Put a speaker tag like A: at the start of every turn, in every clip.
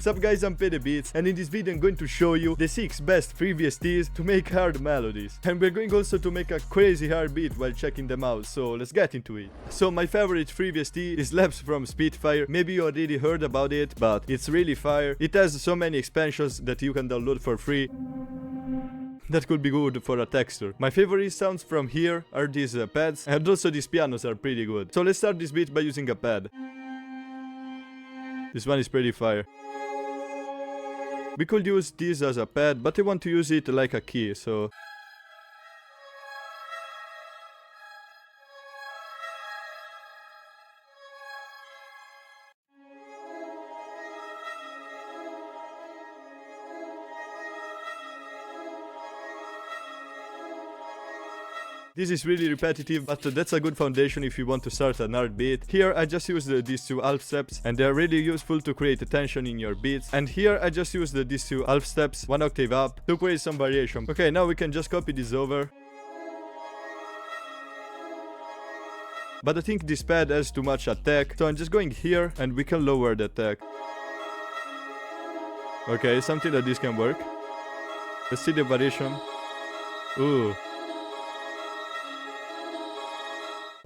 A: Sup guys, I'm pedebeats, and in this video I'm going to show you the 6 best free VSTs to make hard melodies. And we're going also to make a crazy hard beat while checking them out, so let's get into it. So my favorite free VST is Labs from Spitfire. Maybe you already heard about it, but it's really fire. It has so many expansions that you can download for free. That could be good for a texture. My favorite sounds from here are these pads, and also these pianos are pretty good. So let's start this beat by using a pad. This one is pretty fire. We could use this as a pad, but I want to use it like a key, so... This is really repetitive, but that's a good foundation if you want to start an hard beat. Here I just used these two half steps, and they are really useful to create tension in your beats. And here I just used these two half steps, 1 octave up, to create some variation. Okay, now we can just copy this over. But I think this pad has too much attack, so I'm just going here, and we can lower the attack. Okay, something like this can work. Let's see the variation. Ooh.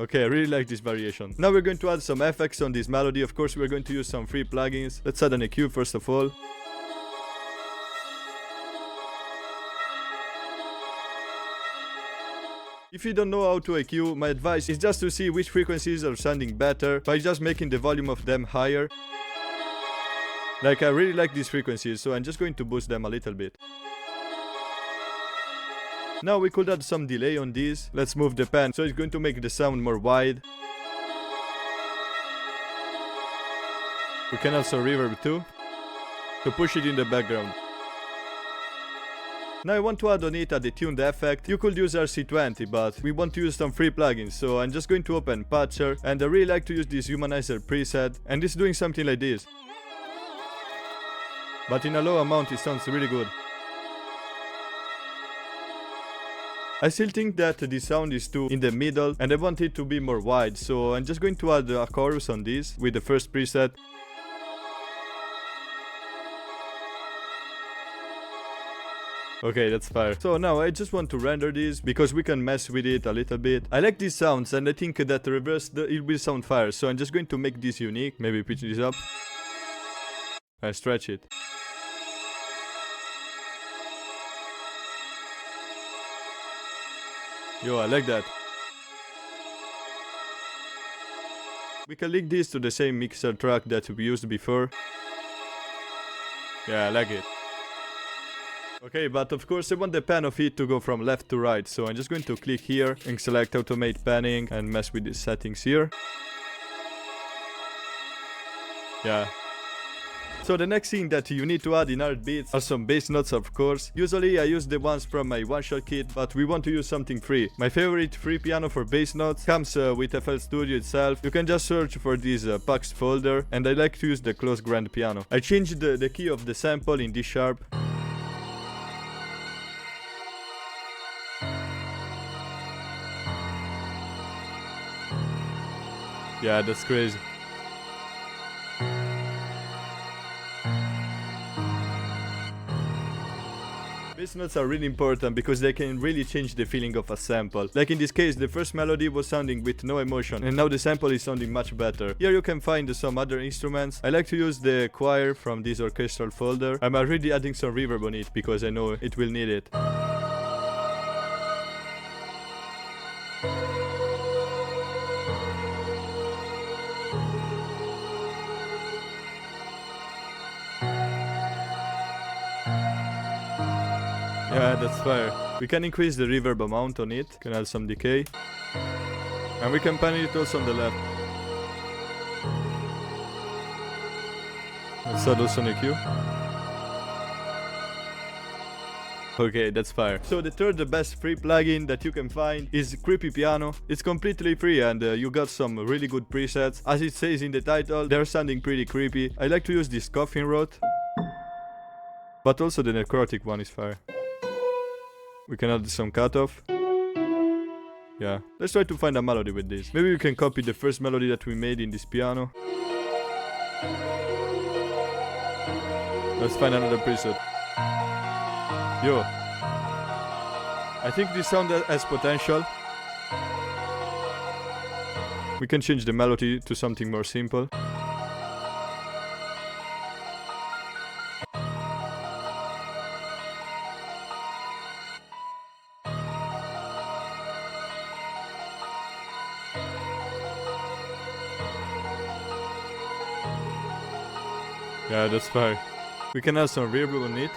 A: Okay, I really like this variation. Now we're going to add some effects on this melody. Of course, we're going to use some free plugins. Let's add an EQ first of all. If you don't know how to EQ, my advice is just to see which frequencies are sounding better by just making the volume of them higher. Like, I really like these frequencies, so I'm just going to boost them a little bit. Now we could add some delay on this. Let's move the pan, so it's going to make the sound more wide. We can also reverb too, to push it in the background. Now I want to add on it a detuned effect. You could use RC20, but we want to use some free plugins, so I'm just going to open Patcher, and I really like to use this humanizer preset, and it's doing something like this. But in a low amount it sounds really good. I still think that the sound is too in the middle, and I want it to be more wide, so I'm just going to add a chorus on this with the first preset. Okay, that's fire. So now I just want to render this, because we can mess with it a little bit. I like these sounds, and I think that reversed it will sound fire, so I'm just going to make this unique. Maybe pitch this up. I stretch it. Yo, I like that. We can link this to the same mixer track that we used before. Yeah, I like it. Okay, but of course I want the pan of it to go from left to right, so I'm just going to click here and select automate panning and mess with the settings here. Yeah. So the next thing that you need to add in hard beats are some bass notes, of course. Usually I use the ones from my one-shot kit, but we want to use something free. My favorite free piano for bass notes comes with FL Studio itself. You can just search for this packs folder, and I like to use the close grand piano. I changed the key of the sample in D sharp. Yeah, that's crazy. Bass notes are really important because they can really change the feeling of a sample. Like in this case, the first melody was sounding with no emotion, and now the sample is sounding much better. Here you can find some other instruments. I like to use the choir from this orchestral folder. I'm already adding some reverb on it because I know it will need it. Yeah, that's fire. We can increase the reverb amount on it, can add some decay. And we can pan it also on the left. Let's add also an EQ. Okay, that's fire. So the third best free plugin that you can find is Creepy Piano. It's completely free, and you got some really good presets. As it says in the title, they're sounding pretty creepy. I like to use this coffin rot, but also the necrotic one is fire. We can add some cutoff. Yeah, let's try to find a melody with this. Maybe we can copy the first melody that we made in this piano. Let's find another preset. Yo. I think this sound has potential. We can change the melody to something more simple. Yeah, that's fine. We can add some reverb on it.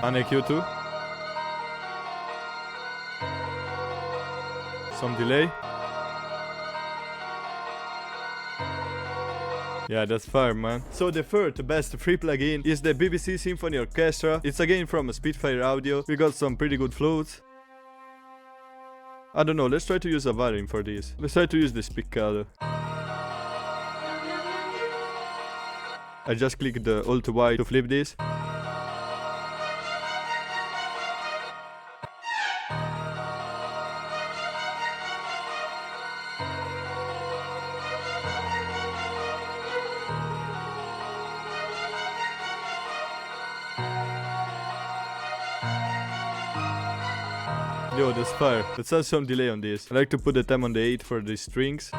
A: An EQ too. Some delay. Yeah, that's fire, man. So the third best free plugin is the BBC Symphony Orchestra. It's again from Spitfire Audio. We got some pretty good floats. I don't know, let's try to use a violin for this. Let's try to use the spiccato. I just click the Alt Y to flip this. Yo, that's fire. Let's add some delay on this. I like to put the time on the 8 for the strings.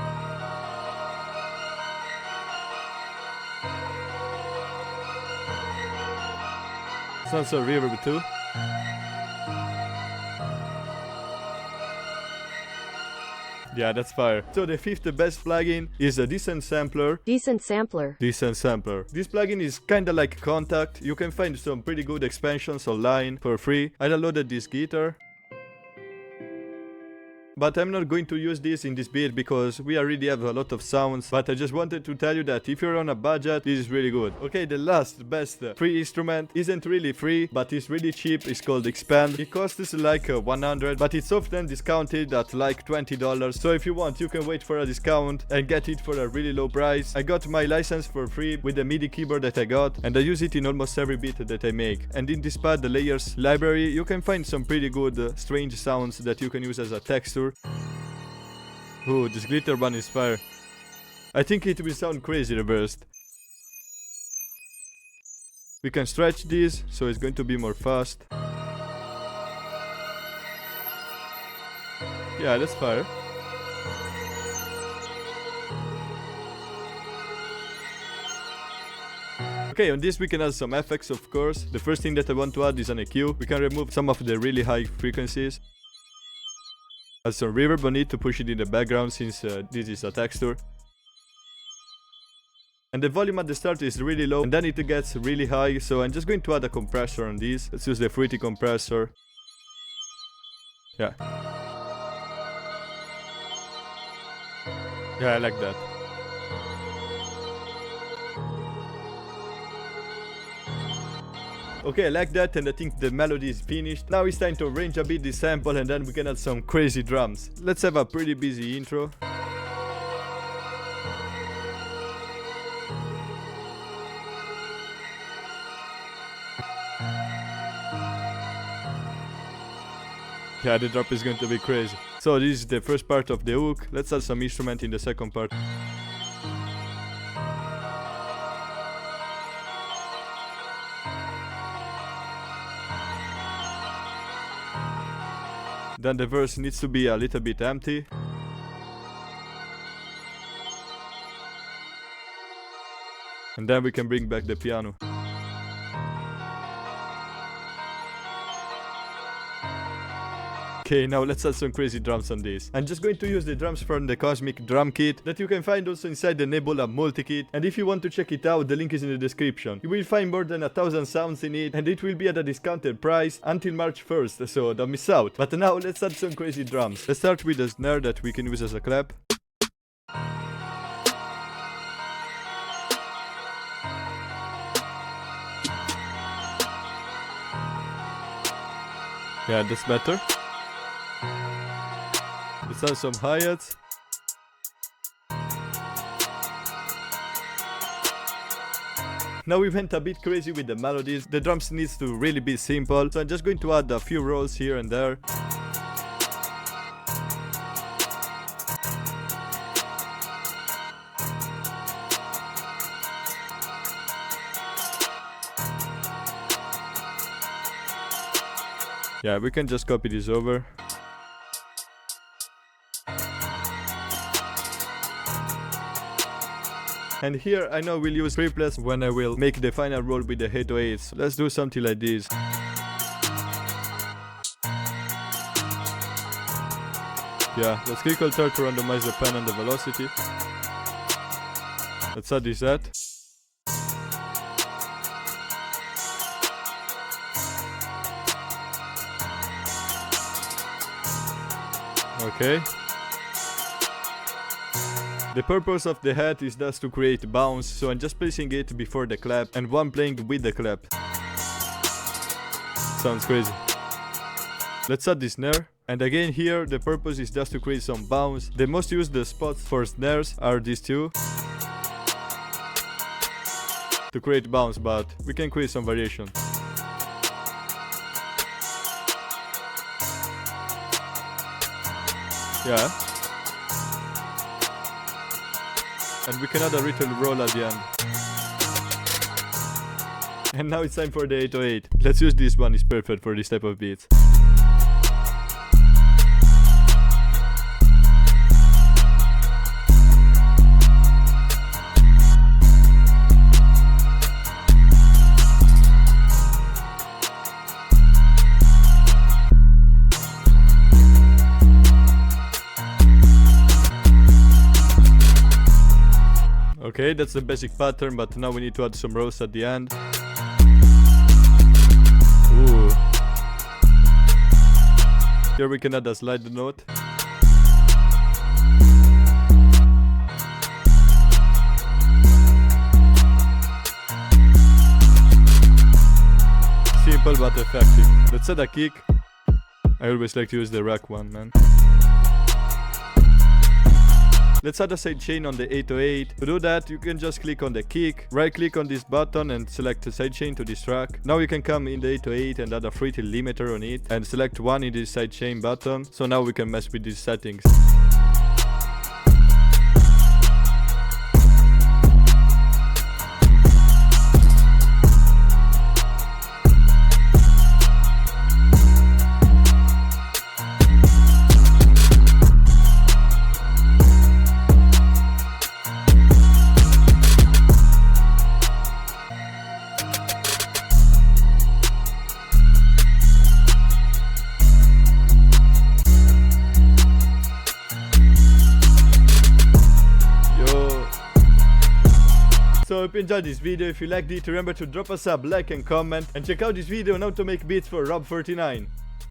A: Let's add some reverb too. Yeah, that's fire. So the fifth best plugin is a Decent Sampler.
B: Decent Sampler.
A: Decent Sampler. This plugin is kinda like Contact. You can find some pretty good expansions online for free. I downloaded this guitar. But I'm not going to use this in this beat because we already have a lot of sounds. But I just wanted to tell you that if you're on a budget, this is really good. Okay, the last best free instrument isn't really free, but it's really cheap. It's called Expand. It costs like 100, but it's often discounted at like $20. So if you want, you can wait for a discount and get it for a really low price. I got my license for free with the MIDI keyboard that I got, and I use it in almost every beat that I make. And in this pad, the layers library, you can find some pretty good strange sounds that you can use as a texture. Ooh, this glitter bun is fire. I think it will sound crazy reversed. We can stretch this, so it's going to be more fast. Yeah, that's fire. Okay, on this we can add some effects, of course. The first thing that I want to add is an EQ. We can remove some of the really high frequencies. Add some reverb on it to push it in the background since this is a texture. And the volume at the start is really low and then it gets really high, so I'm just going to add a compressor on this. Let's use the Fruity compressor. Yeah. Yeah, I like that. Okay, I like that, and I think the melody is finished. Now it's time to arrange a bit this sample and then we can add some crazy drums. Let's have a pretty busy intro. Yeah, the drop is going to be crazy. So this is the first part of the hook. Let's add some instrument in the second part. Then the verse needs to be a little bit empty. And then we can bring back the piano. Okay, now let's add some crazy drums on this. I'm just going to use the drums from the Cosmic Drum Kit that you can find also inside the Nebula Multi Kit. And if you want to check it out, the link is in the description. You will find more than 1,000 sounds in it, and it will be at a discounted price until March 1st, so don't miss out. But now let's add some crazy drums. Let's start with a snare that we can use as a clap. Yeah, that's better. Let's add some hi-hats. Now we went a bit crazy with the melodies. The drums needs to really be simple, so I'm just going to add a few rolls here and there. Yeah, we can just copy this over. And here I know we'll use triplets when I will make the final roll with the 808s. Let's do something like this. Yeah, let's click Alt to randomize the pen and the velocity. Let's add this set. Okay. The purpose of the hat is just to create bounce, so I'm just placing it before the clap and one playing with the clap. Sounds crazy. Let's add the snare. And again here, the purpose is just to create some bounce. The most used spots for snares are these two. To create bounce, but we can create some variation. Yeah. And we can add a little roll at the end. And now it's time for the 808. Let's use this one, it's perfect for this type of beats. Okay, that's the basic pattern, but now we need to add some rolls at the end. Ooh. Here we can add a slide note. Simple but effective. Let's add a kick. I always like to use the rack one, man. Let's add a sidechain on the 808. To do that, you can just click on the kick, right click on this button and select a sidechain to this track. Now you can come in the 808 and add a frequency limiter on it and select one in this sidechain button. So now we can mess with these settings. So I hope you enjoyed this video. If you liked it, remember to drop a sub, like and comment, and check out this video on how to make beats for Rob 49.